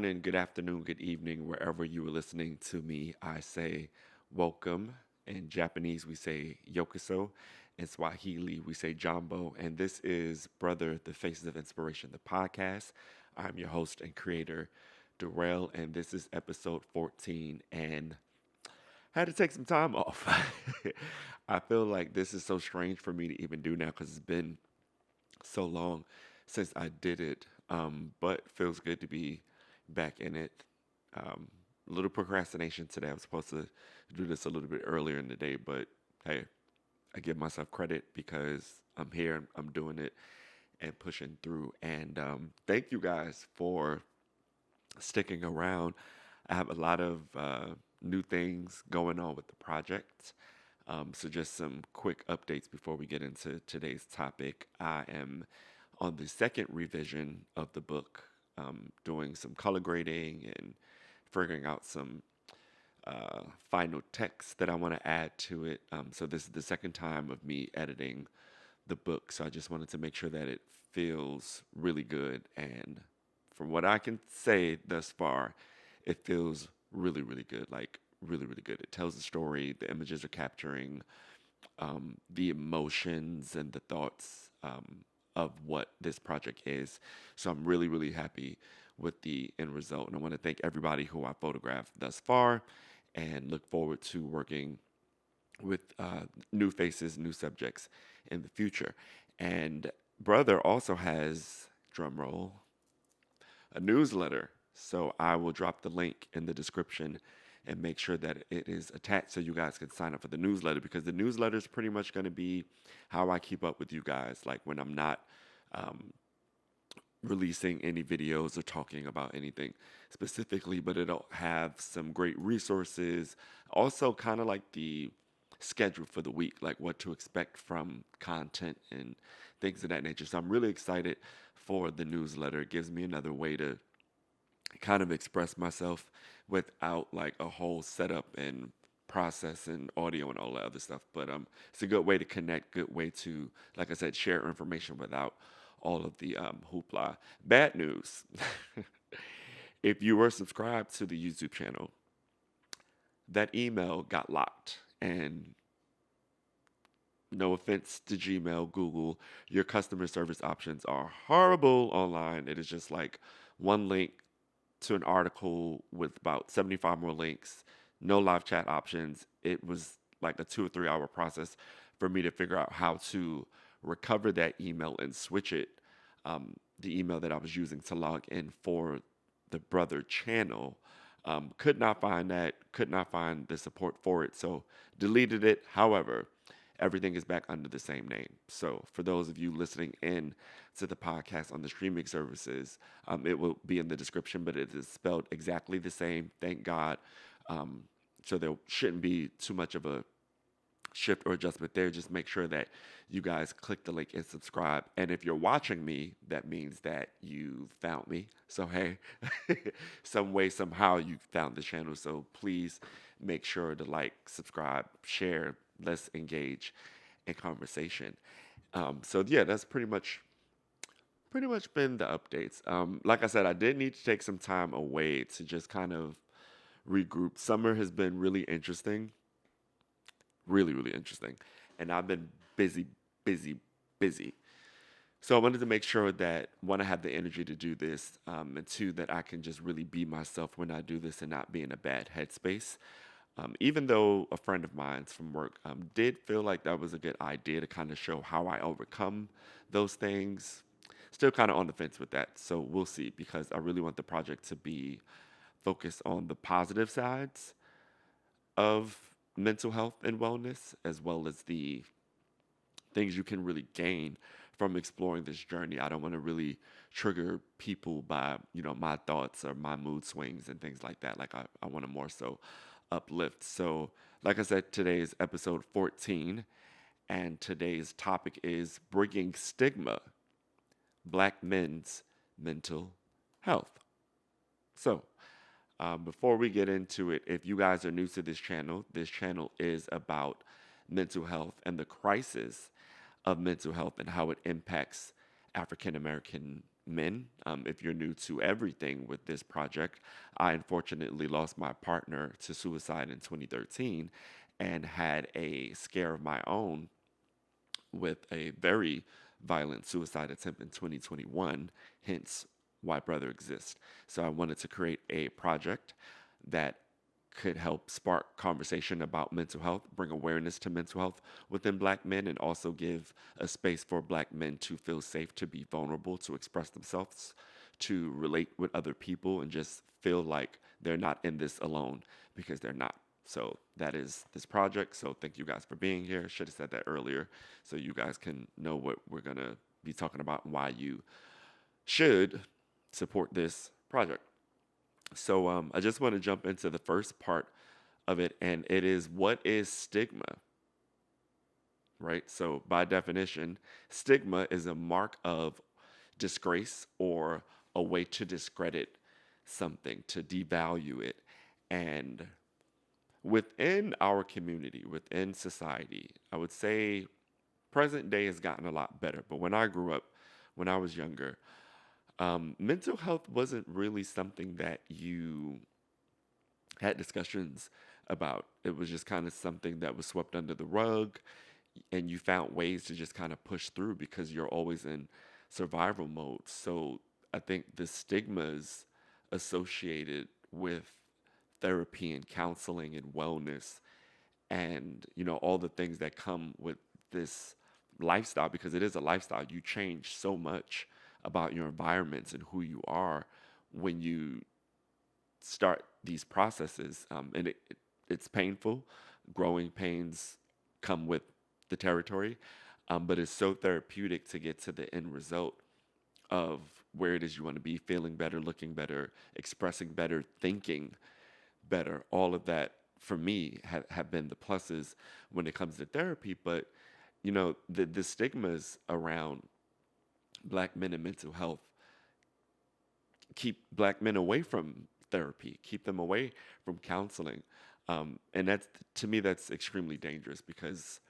morning, good afternoon, good evening, wherever you are listening to me. I say welcome. In Japanese, we say yokoso. In Swahili, we say jambo. And this is Brother, the Faces of Inspiration, the podcast. I'm your host and creator, Darrell, and this is episode 14. And I had to take some time off. I feel like this is so strange for me to even do now because it's been so long since I did it. But feels good to be back in it. A little procrastination today. I was supposed to do this a little bit earlier in the day, but hey, I give myself credit because I'm here, I'm doing it and pushing through. And thank you guys for sticking around. I have a lot of new things going on with the project. So, just some quick updates before we get into today's topic. I am on the second revision of the book, doing some color grading and figuring out some final text that I want to add to it. So, this is the second time of me editing the book. So, I just wanted to make sure that it feels really good. And from what I can say thus far, it feels really, really good. Like, really, really good. It tells the story, the images are capturing the emotions and the thoughts of what this project is. So I'm really, really happy with the end result. And I want to thank everybody who I photographed thus far and look forward to working with new faces, new subjects in the future. And Brother also has, drum roll, a newsletter. So I will drop the link in the description and make sure that it is attached so you guys can sign up for the newsletter because the newsletter is pretty much going to be how I keep up with you guys. Like when I'm not um, releasing any videos or talking about anything specifically, but it'll have some great resources. Also, kind of like the schedule for the week, like what to expect from content and things of that nature. So I'm really excited for the newsletter. It gives me another way to kind of express myself without like a whole setup and process and audio and all that other stuff. But it's a good way to connect, good way to, like I said, share information without all of the hoopla. Bad news. If you were subscribed to the YouTube channel, that email got locked. And no offense to Gmail, Google, your customer service options are horrible online. It is just like one link to an article with about 75 more links, no live chat options. It was like a 2 or 3 hour process for me to figure out how to recover that email and switch it, the email that I was using to log in for the brother channel. Could not find that, could not find the support for it, so deleted it. However, everything is back under the same name. So for those of you listening in to the podcast on the streaming services, it will be in the description, but it is spelled exactly the same. Thank God. So there shouldn't be too much of a shift or adjustment there. Just make sure that you guys click the link and subscribe. And if you're watching me, that means that you found me. So hey, some way, somehow you found the channel. So please make sure to like, subscribe, share. Let's engage in conversation. So yeah, that's pretty much been the updates. Like I said, I did need to take some time away to just kind of regroup. Summer has been really interesting, really, really interesting. And I've been busy, busy, busy. So I wanted to make sure that one, I have the energy to do this, and two, that I can just really be myself when I do this and not be in a bad headspace. Even though a friend of mine's from work did feel like that was a good idea to kind of show how I overcome those things, still kind of on the fence with that. So we'll see because I really want the project to be focused on the positive sides of mental health and wellness, as well as the things you can really gain from exploring this journey. I don't want to really trigger people by, my thoughts or my mood swings and things like that. Like I want to more so uplift. So, like I said, today is episode 14, and today's topic is bringing stigma, black men's mental health. So, before we get into it, if you guys are new to this channel is about mental health and the crisis of mental health and how it impacts African American men. If you're new to everything with this project, I unfortunately lost my partner to suicide in 2013 and had a scare of my own with a very violent suicide attempt in 2021, hence why Brother exists. So I wanted to create a project that could help spark conversation about mental health, bring awareness to mental health within Black men, and also give a space for Black men to feel safe, to be vulnerable, to express themselves, to relate with other people, and just feel like they're not in this alone because they're not. So that is this project. So thank you guys for being here. Should have said that earlier so you guys can know what we're going to be talking about and why you should support this project. So I just want to jump into the first part of it, and it is, what is stigma, right? So by definition, stigma is a mark of disgrace or a way to discredit something, to devalue it. And within our community, within society, I would say present day has gotten a lot better. But when I grew up, when I was younger, mental health wasn't really something that you had discussions about. It was just kind of something that was swept under the rug, and you found ways to just kind of push through because you're always in survival mode. So I think the stigmas associated with therapy and counseling and wellness and all the things that come with this lifestyle, because it is a lifestyle. You change so much about your environments and who you are when you start these processes, and it's painful. Growing pains come with the territory, but it's so therapeutic to get to the end result of where it is you want to be, feeling better, looking better, expressing better, thinking better. All of that for me have been the pluses when it comes to therapy. But the stigmas around Black men and mental health keep Black men away from therapy, keep them away from counseling. And that's, to me, that's extremely dangerous because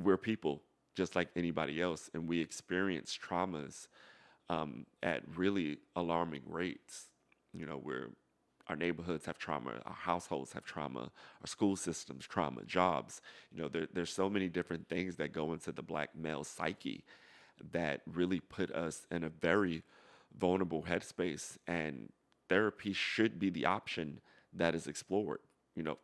we're people just like anybody else, and we experience traumas at really alarming rates. We're our neighborhoods have trauma, our households have trauma, our school systems trauma, jobs. There's so many different things that go into the Black male psyche that really put us in a very vulnerable headspace. And therapy should be the option that is explored.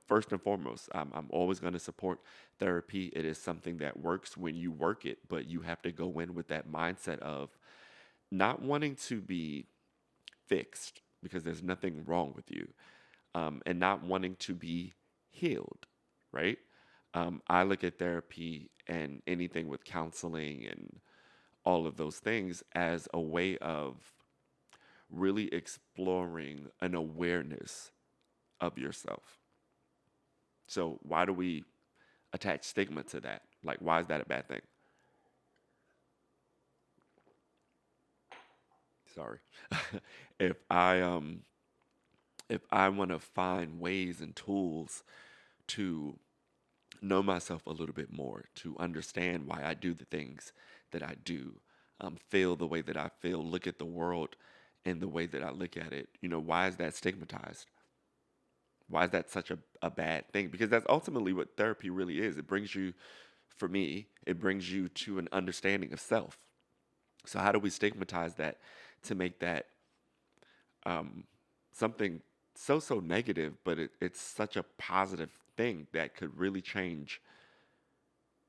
First and foremost, I'm always going to support therapy. It is something that works when you work it, but you have to go in with that mindset of not wanting to be fixed because there's nothing wrong with you, and not wanting to be healed, right? I look at therapy and anything with counseling and all of those things as a way of really exploring an awareness of yourself. So why do we attach stigma to that? Like, why is that a bad thing? Sorry. if I um if I want to find ways and tools to know myself a little bit more, to understand why I do the things that I do, feel the way that I feel, look at the world in the way that I look at it, why is that stigmatized? Why is that such a bad thing? Because that's ultimately what therapy really is. It brings you, for me, it brings you to an understanding of self. So how do we stigmatize that to make that um, something so negative, but it's such a positive thing that could really change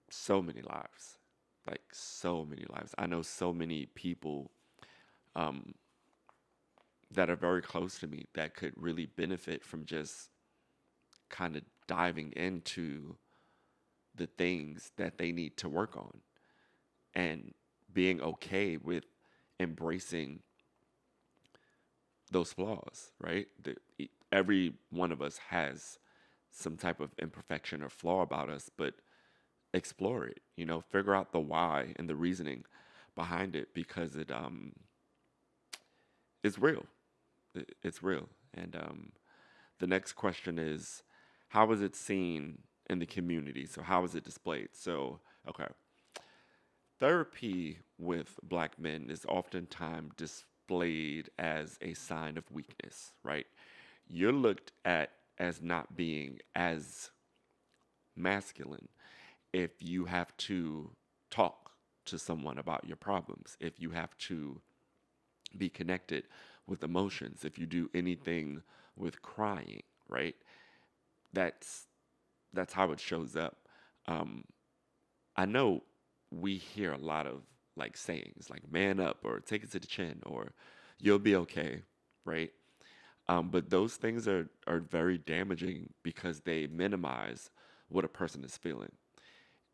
so many lives, like so many lives. I know so many people um, that are very close to me that could really benefit from just kind of diving into the things that they need to work on and being okay with embracing those flaws, right? Every one of us has some type of imperfection or flaw about us, but explore it, figure out the why and the reasoning behind it because it's real. It's real. And the next question is, how is it seen in the community? So how is it displayed? So, okay. Therapy with black men is oftentimes displayed as a sign of weakness, right? You're looked at as not being as masculine if you have to talk to someone about your problems, if you have to be connected with emotions, if you do anything with crying, right? That's that's how it shows up. Um, I know we hear a lot of like sayings like "man up" or "take it to the chin" or "you'll be okay," right? But those things are very damaging because they minimize what a person is feeling.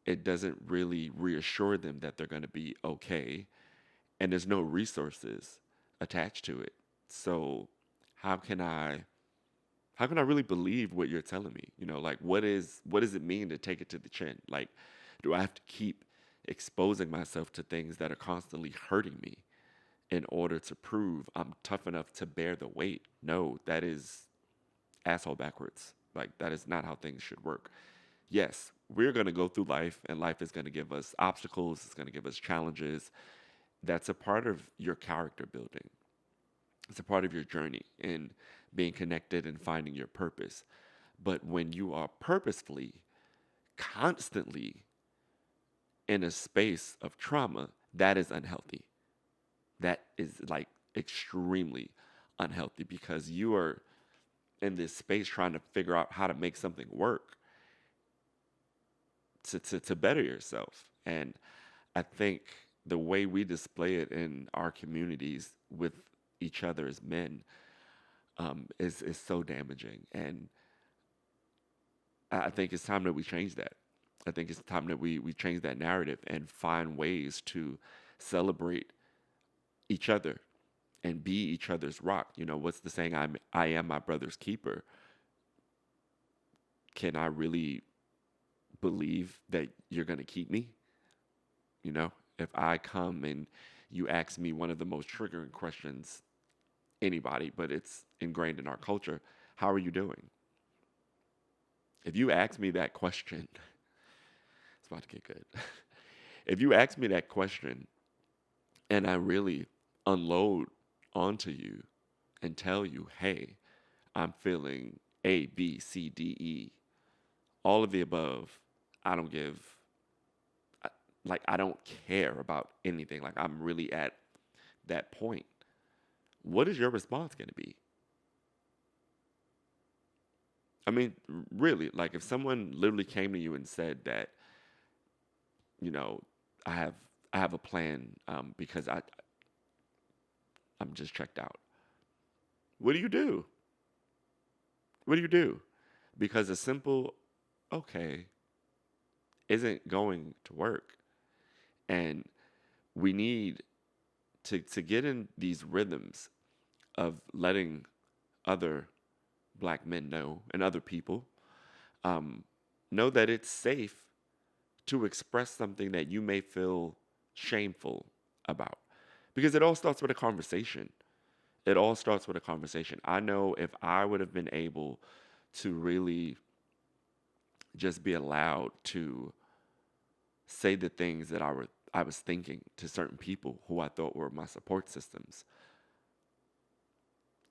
It doesn't really reassure them that they're going to be okay, and there's no resources attached to it. So how can I how can I really believe what you're telling me? Like what does it mean to take it to the chin? Like, do I have to keep exposing myself to things that are constantly hurting me in order to prove I'm tough enough to bear the weight? No, that is asshole backwards. Like, that is not how things should work. Yes, we're going to go through life, and life is going to give us obstacles, it's going to give us challenges. That's a part of your character building. It's a part of your journey in being connected and finding your purpose. But when you are purposefully, constantly in a space of trauma, that is unhealthy. That is like extremely unhealthy because you are in this space trying to figure out how to make something work to better yourself. And I think the way we display it in our communities with each other as men is so damaging. And I think it's time that we change that. I think it's time that we change that narrative and find ways to celebrate each other and be each other's rock. What's the saying? I am my brother's keeper. Can I really believe that you're going to keep me? If I come and you ask me one of the most triggering questions anybody, but it's ingrained in our culture, how are you doing? If you ask me that question, it's about to get good. If you ask me that question and I really unload onto you and tell you, hey, I'm feeling A, B, C, D, E, all of the above, I don't give, I don't care about anything. Like, I'm really at that point. What is your response going to be? I mean, really, like if someone literally came to you and said that, you know, I have I have a plan because I'm just checked out. What do you do? What do you do? Because a simple okay isn't going to work, and we need to get in these rhythms of letting other black men know and other people um, know that it's safe to express something that you may feel shameful about. Because it all starts with a conversation. It all starts with a conversation. I know if I would have been able to really just be allowed to say the things that I was thinking to certain people who I thought were my support systems,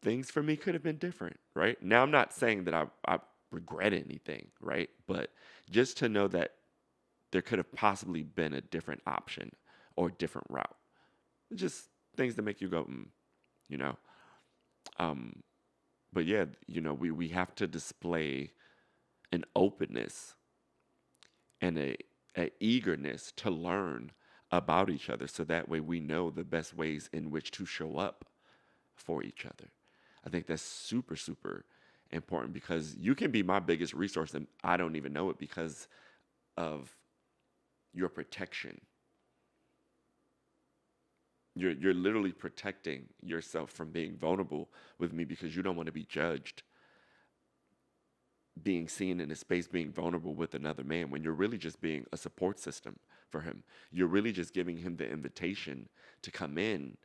things for me could have been different, right? Now, I'm not saying that I regret anything, right? But just to know that there could have possibly been a different option or a different route. Just things that make you go, you know. Um, but yeah, we have to display an openness and a eagerness to learn about each other so that way we know the best ways in which to show up for each other. I think that's super, super important because you can be my biggest resource and I don't even know it because of your protection. You're literally protecting yourself from being vulnerable with me because you don't want to be judged being seen in a space being vulnerable with another man when you're really just being a support system for him. You're really just giving him the invitation to come in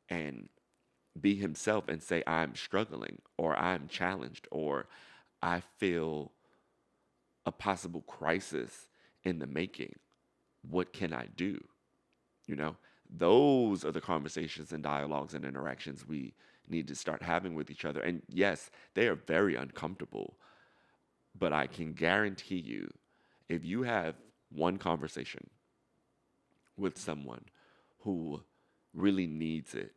and be himself and say, I'm struggling or I'm challenged or I feel a possible crisis in the making. What can I do? You know, Those are the conversations and dialogues and interactions we need to start having with each other. And yes, they are very uncomfortable, but I can guarantee you, if you have one conversation with someone who really needs it,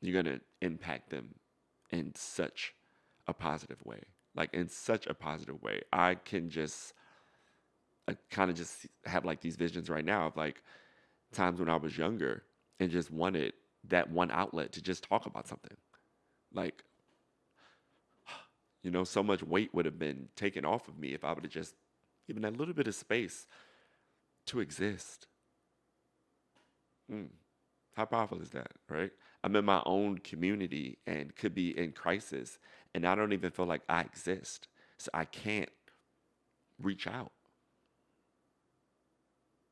you're going to impact them in such a positive way. Like, in such a positive way. I can just, I kind of just have like these visions right now of like times when I was younger and just wanted that one outlet to just talk about something. Like, so much weight would have been taken off of me if I would have just given that little bit of space to exist. Mm. How powerful is that, right? I'm in my own community and could be in crisis, and I don't even feel like I exist. So I can't reach out.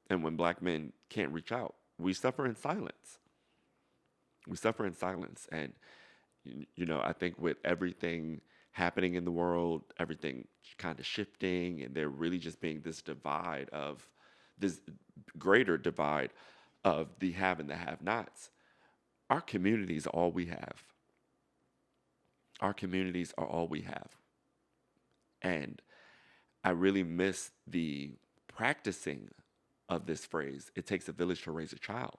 And when black men can't reach out, we suffer in silence. We suffer in silence. And, I think with everything happening in the world, everything kind of shifting, and there really just being this greater divide of the have and the have nots, our communities are all we have. Our communities are all we have. And I really miss the practicing of this phrase, it takes a village to raise a child,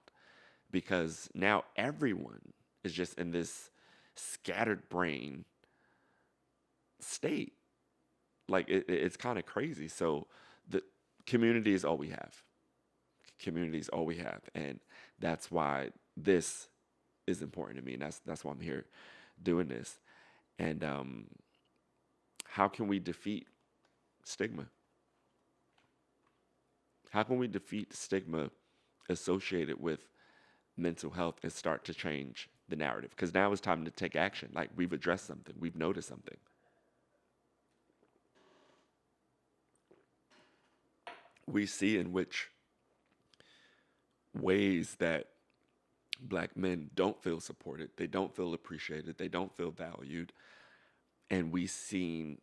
because now everyone is just in this scattered brain state. Like, it's kind of crazy. So the community is all we have. Community is all we have. And that's why this is important to me. And that's why I'm here doing this. And how can we defeat stigma? How can we defeat stigma associated with mental health and start to change the narrative? Because now it's time to take action. Like, we've addressed something, we've noticed something. We see in which ways that black men don't feel supported, they don't feel appreciated, they don't feel valued. And we've seen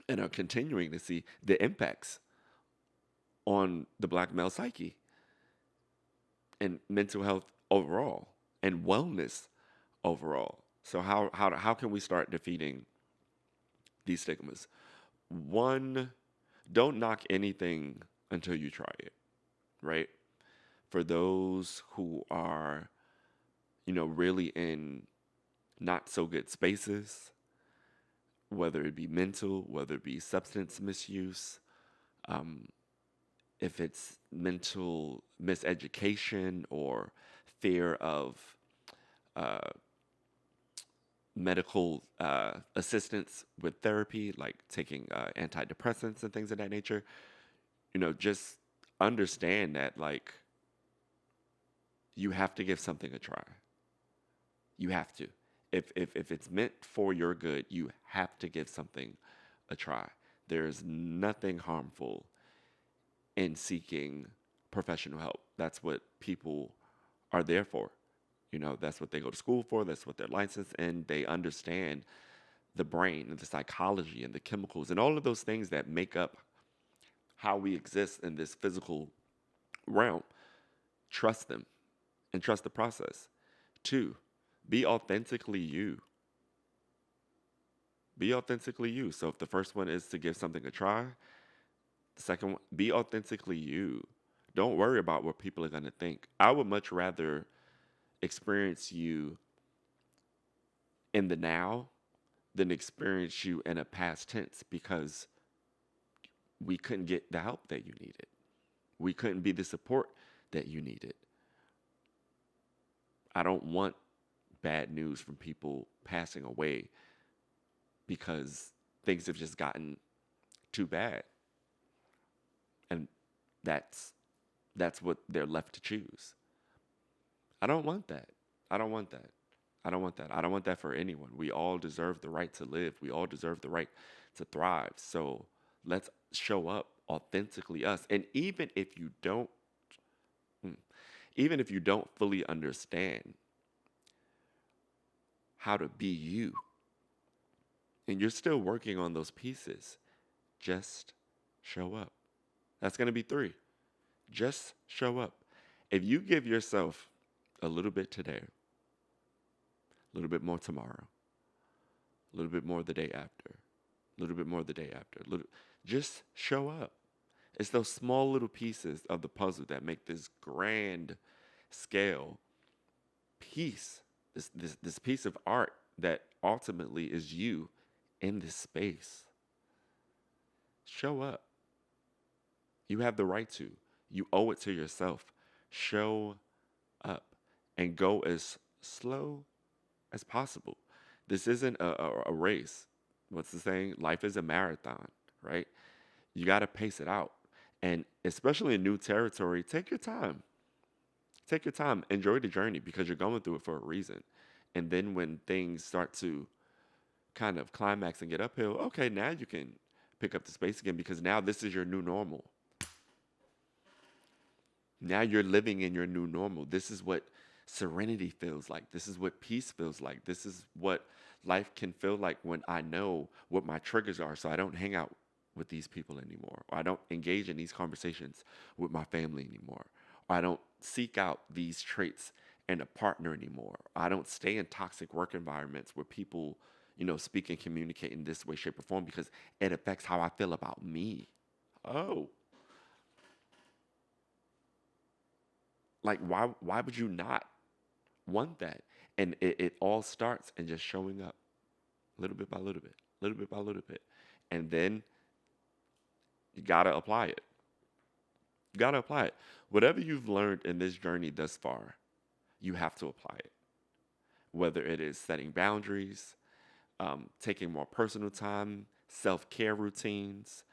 and are continuing to see the impacts on the black male psyche and mental health overall and wellness overall. So how can we start defeating these stigmas? One, don't knock anything until you try it, right? For those who are, really in not so good spaces, whether it be mental, whether it be substance misuse, if it's mental miseducation or fear of uh, medical assistance with therapy, like taking antidepressants and things of that nature, just understand that, like, you have to give something a try. You have to. If it's meant for your good, you have to give something a try. There's nothing harmful in seeking professional help. That's what people are there for. That's what they go to school for. That's what they're licensed in. They understand the brain and the psychology and the chemicals and all of those things that make up how we exist in this physical realm. Trust them and trust the process. Two, be authentically you. Be authentically you. So if the first one is to give something a try, the second one, be authentically you. Don't worry about what people are going to think. I would much rather experience you in the now than experience you in a past tense, because we couldn't get the help that you needed. We couldn't be the support that you needed. I don't want bad news from people passing away because things have just gotten too bad. And that's what they're left to choose. I don't want that. I don't want that. I don't want that. I don't want that for anyone. We all deserve the right to live. We all deserve the right to thrive. So let's show up authentically us. And even if you don't fully understand how to be you, and you're still working on those pieces, just show up. That's going to be 3. Just show up. If you give yourself a little bit today, a little bit more tomorrow, a little bit more the day after, a little bit more the day after, just show up. It's those small little pieces of the puzzle that make this grand scale piece, this piece of art that ultimately is you in this space. Show up. You have the right to. You owe it to yourself. Show up and go as slow as possible. This isn't a race. What's the saying? Life is a marathon, right? You got to pace it out. And especially in new territory, take your time. Take your time. Enjoy the journey because you're going through it for a reason. And then when things start to kind of climax and get uphill, okay, now you can pick up the space again because now this is your new normal. Now you're living in your new normal. This is what serenity feels like. This is what peace feels like. This is what life can feel like when I know what my triggers are so I don't hang out with these people anymore. Or I don't engage in these conversations with my family anymore. Or I don't seek out these traits in a partner anymore. I don't stay in toxic work environments where people, speak and communicate in this way, shape, or form because it affects how I feel about me. Oh, like why would you not want that? And it all starts in just showing up little bit by little bit, little bit by little bit. And then you gotta apply it. You gotta apply it. Whatever you've learned in this journey thus far, you have to apply it. Whether it is setting boundaries, taking more personal time, self-care routines,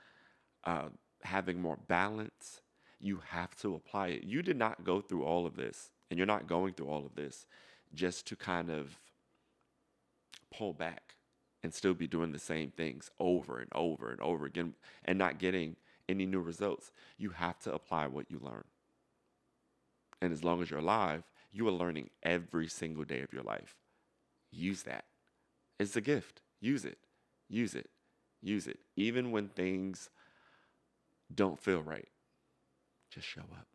uh, having more balance, you have to apply it. You did not go through all of this, and you're not going through all of this just to kind of pull back and still be doing the same things over and over and over again and not getting any new results. You have to apply what you learn. And as long as you're alive, you are learning every single day of your life. Use that. It's a gift. Use it. Use it. Use it. Even when things don't feel right, just show up.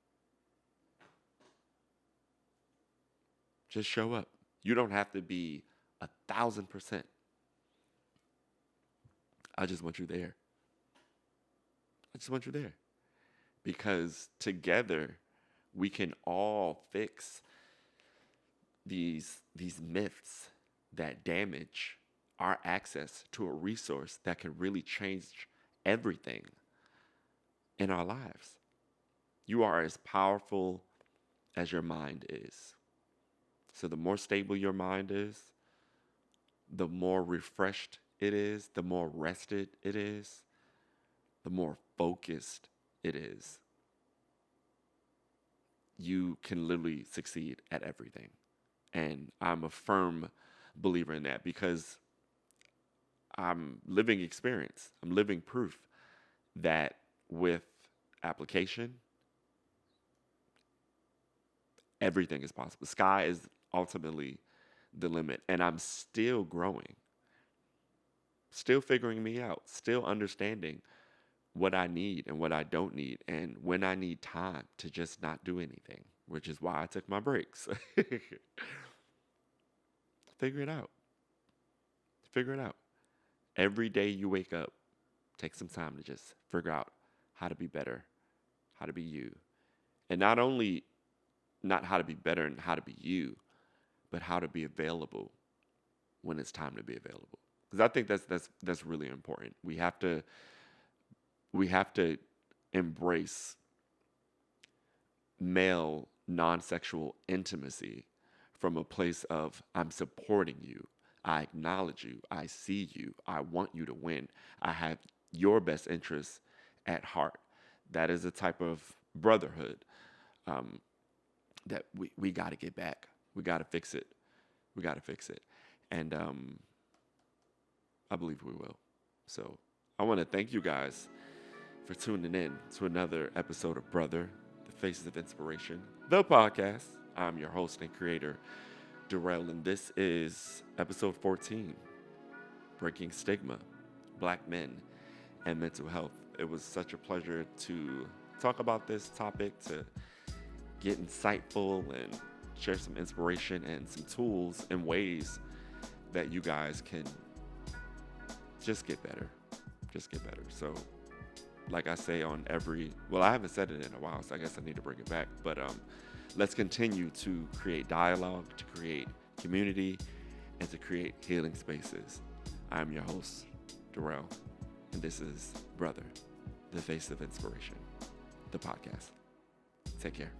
Just show up. You don't have to be 1,000%. I just want you there. I just want you there. Because together we can all fix these myths that damage our access to a resource that can really change everything in our lives. You are as powerful as your mind is. So the more stable your mind is, the more refreshed it is, the more rested it is, the more focused it is. You can literally succeed at everything. And I'm a firm believer in that because I'm living experience. I'm living proof that with application, everything is possible. Sky is ultimately the limit. And I'm still growing, still figuring me out, still understanding what I need and what I don't need, and when I need time to just not do anything, which is why I took my breaks. Figure it out. Figure it out. Every day you wake up, take some time to just figure out how to be better, how to be you. And not only not how to be better and how to be you, but how to be available when it's time to be available. Because I think that's really important. We have to embrace male non-sexual intimacy from a place of I'm supporting you. I acknowledge you. I see you. I want you to win. I have your best interests at heart. That is a type of brotherhood that we got to get back. We got to fix it. We got to fix it. And I believe we will. So I want to thank you guys for tuning in to another episode of Brother, the Faces of Inspiration, the podcast. I'm your host and creator, Darrell, and this is episode 14, Breaking Stigma, Black Men and Mental Health. It was such a pleasure to talk about this topic, to get insightful and share some inspiration and some tools and ways that you guys can just get better. Just get better. So, like I say on I haven't said it in a while, so I guess I need to bring it back. But let's continue to create dialogue, to create community, and to create healing spaces. I'm your host, Darrell, and this is Brother, the Face of Inspiration, the podcast. Take care.